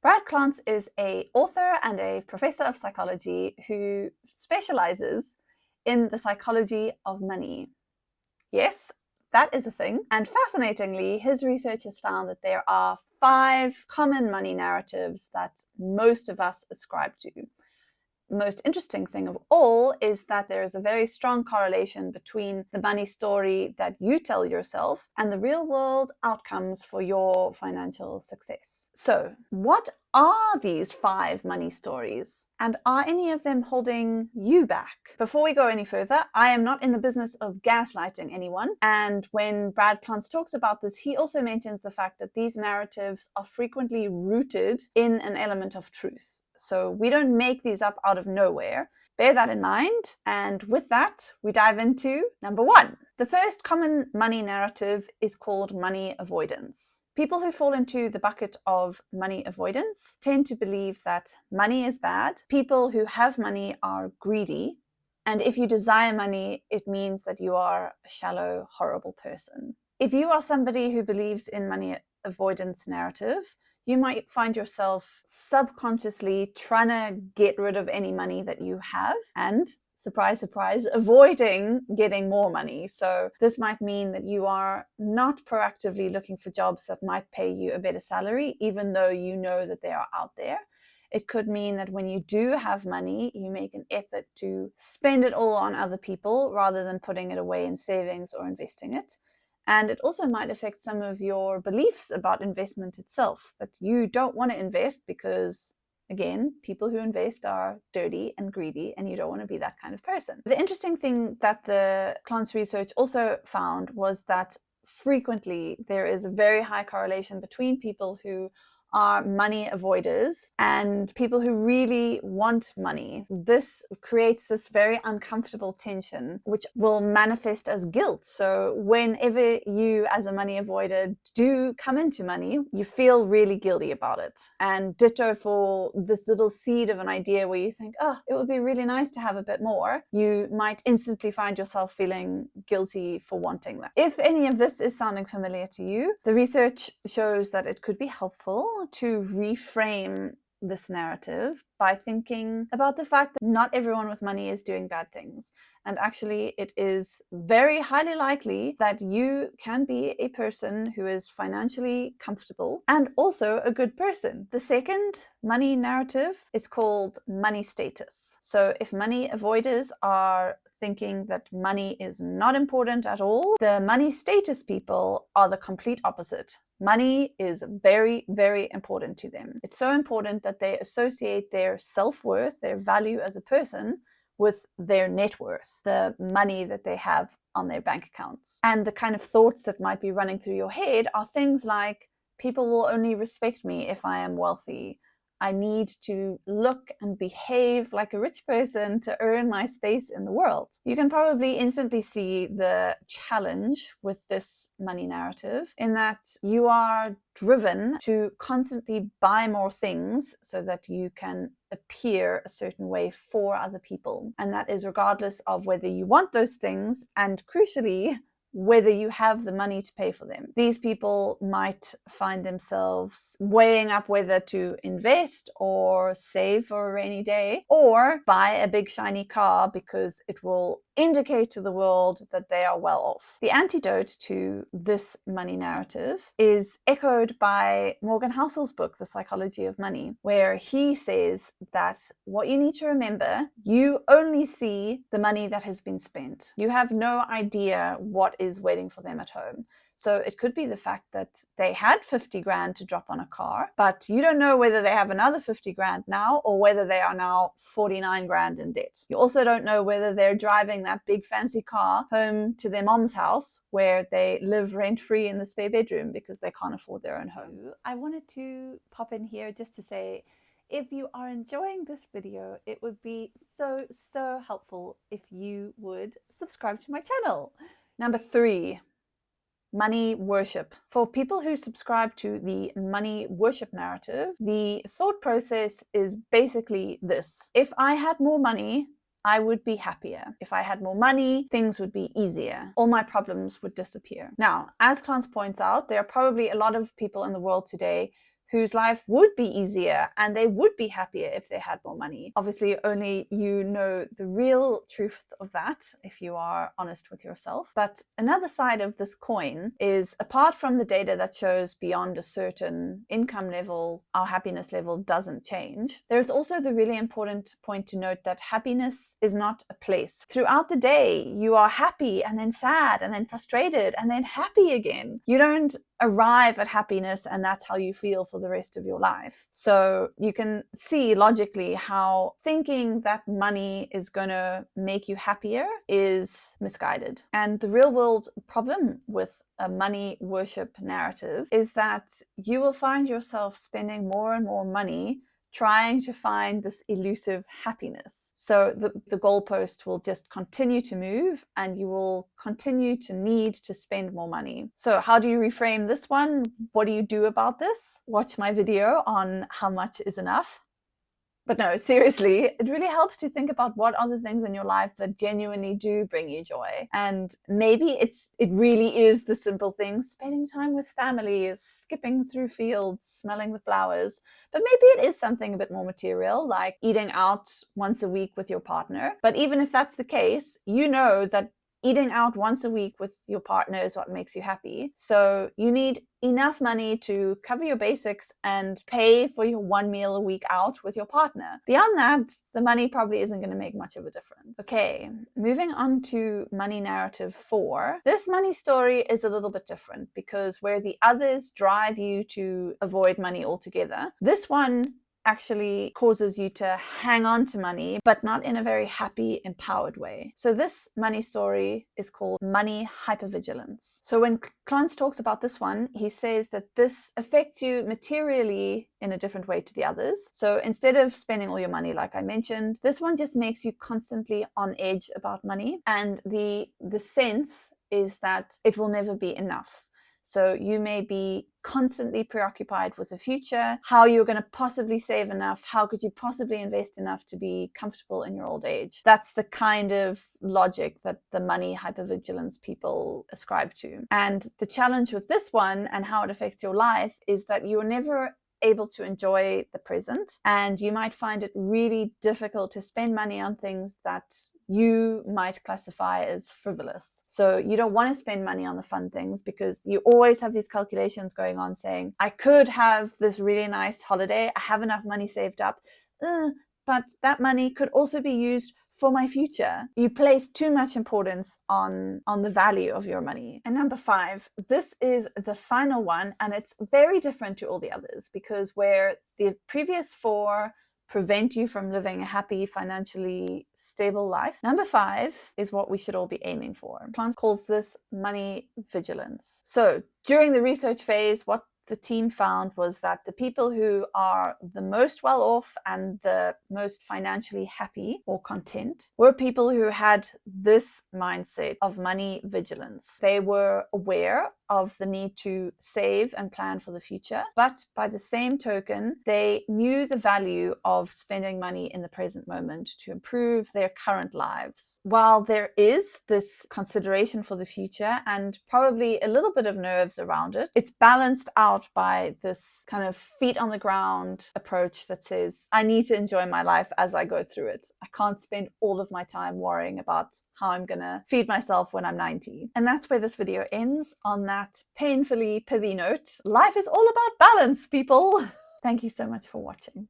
Brad Clance is an author and a professor of psychology who specializes in the psychology of money. Yes, that is a thing. And fascinatingly, his research has found that there are 5 common money narratives that most of us ascribe to. The most interesting thing of all is that there is a very strong correlation between the money story that you tell yourself and the real world outcomes for your financial success. So, what are these 5 money stories? And are any of them holding you back? Before we go any further, I am not in the business of gaslighting anyone. And when Brad Clance talks about this, he also mentions the fact that these narratives are frequently rooted in an element of truth. So we don't make these up out of nowhere. Bear that in mind. And with that, we dive into number 1. The first common money narrative is called money avoidance. People who fall into the bucket of money avoidance tend to believe that money is bad. People who have money are greedy. And if you desire money, it means that you are a shallow, horrible person. If you are somebody who believes in money avoidance narrative, you might find yourself subconsciously trying to get rid of any money that you have and, surprise, surprise, avoiding getting more money. So this might mean that you are not proactively looking for jobs that might pay you a better salary, even though you know that they are out there. It could mean that when you do have money, you make an effort to spend it all on other people rather than putting it away in savings or investing it. And it also might affect some of your beliefs about investment itself, that you don't want to invest because, again, people who invest are dirty and greedy, and you don't want to be that kind of person. The interesting thing that the Clance research also found was that frequently there is a very high correlation between people who are money avoiders and people who really want money. This creates this very uncomfortable tension, which will manifest as guilt. So whenever you, as a money avoider, do come into money, you feel really guilty about it. And ditto for this little seed of an idea where you think, oh, it would be really nice to have a bit more. You might instantly find yourself feeling guilty for wanting that. If any of this is sounding familiar to you, the research shows that it could be helpful to reframe this narrative by thinking about the fact that not everyone with money is doing bad things. And actually, it is very highly likely that you can be a person who is financially comfortable and also a good person. The second money narrative is called money status. So if money avoiders are thinking that money is not important at all, the money status people are the complete opposite. Money is very, very important to them. It's so important that they associate their self-worth, their value as a person, with their net worth, the money that they have on their bank accounts. And the kind of thoughts that might be running through your head are things like, people will only respect me if I am wealthy. I need to look and behave like a rich person to earn my space in the world. You can probably instantly see the challenge with this money narrative in that you are driven to constantly buy more things so that you can appear a certain way for other people. And that is regardless of whether you want those things and, crucially, whether you have the money to pay for them. These people might find themselves weighing up whether to invest or save for a rainy day or buy a big shiny car because it will indicate to the world that they are well off. The antidote to this money narrative is echoed by Morgan Housel's book, The Psychology of Money, where he says that what you need to remember, you only see the money that has been spent. You have no idea what is waiting for them at home. So it could be the fact that they had 50 grand to drop on a car, but you don't know whether they have another 50 grand now or whether they are now 49 grand in debt. You also don't know whether they're driving that big fancy car home to their mom's house where they live rent-free in the spare bedroom because they can't afford their own home. I wanted to pop in here just to say, if you are enjoying this video, it would be so helpful if you would subscribe to my channel. Number 3. Money worship. For people who subscribe to the money worship narrative, the thought process is basically this: if I had more money, I would be happier. If I had more money, things would be easier. All my problems would disappear. Now, as Clance points out, there are probably a lot of people in the world today whose life would be easier and they would be happier if they had more money. Obviously, only you know the real truth of that if you are honest with yourself. But another side of this coin is, apart from the data that shows beyond a certain income level, our happiness level doesn't change, there's also the really important point to note that happiness is not a place. Throughout the day, you are happy and then sad and then frustrated and then happy again. You don't arrive at happiness and that's how you feel for the rest of your life. So you can see logically how thinking that money is going to make you happier is misguided. And the real world problem with a money worship narrative is that you will find yourself spending more and more money trying to find this elusive happiness. So the goalpost will just continue to move and you will continue to need to spend more money. So how do you reframe this one? What do you do about this? Watch my video on how much is enough. But no, seriously, it really helps to think about what are the things in your life that genuinely do bring you joy. And maybe it really is the simple things, spending time with family, skipping through fields, smelling the flowers. But maybe it is something a bit more material, like eating out once a week with your partner. But even if that's the case, you know that eating out once a week with your partner is what makes you happy. So you need enough money to cover your basics and pay for your one meal a week out with your partner. Beyond that, the money probably isn't going to make much of a difference. Okay, moving on to money narrative 4. This money story is a little bit different because where the others drive you to avoid money altogether, this one actually causes you to hang on to money, but not in a very happy, empowered way. So this money story is called money hypervigilance. So when Clance talks about this one, he says that this affects you materially in a different way to the others. So instead of spending all your money, like I mentioned, this one just makes you constantly on edge about money. And the sense is that it will never be enough. So you may be constantly preoccupied with the future, how you're going to possibly save enough, how could you possibly invest enough to be comfortable in your old age. That's the kind of logic that the money hypervigilance people ascribe to. And the challenge with this one and how it affects your life is that you're never able to enjoy the present, and you might find it really difficult to spend money on things that you might classify as frivolous. So you don't want to spend money on the fun things because you always have these calculations going on saying, I could have this really nice holiday, I have enough money saved up, but that money could also be used for my future. You place too much importance on the value of your money. And number 5, this is the final one, and it's very different to all the others because where the previous 4 prevent you from living a happy, financially stable life, number 5 is what we should all be aiming for. Clance calls this money vigilance. So during the research phase, what the team found was that the people who are the most well off and the most financially happy or content were people who had this mindset of money vigilance. They were aware of the need to save and plan for the future, but by the same token, they knew the value of spending money in the present moment to improve their current lives. While there is this consideration for the future and probably a little bit of nerves around it, it's balanced out by this kind of feet on the ground approach that says, I need to enjoy my life as I go through it. I can't spend all of my time worrying about how I'm gonna feed myself when I'm 90. And that's where this video ends, on that painfully pithy note. Life is all about balance, people. Thank you so much for watching.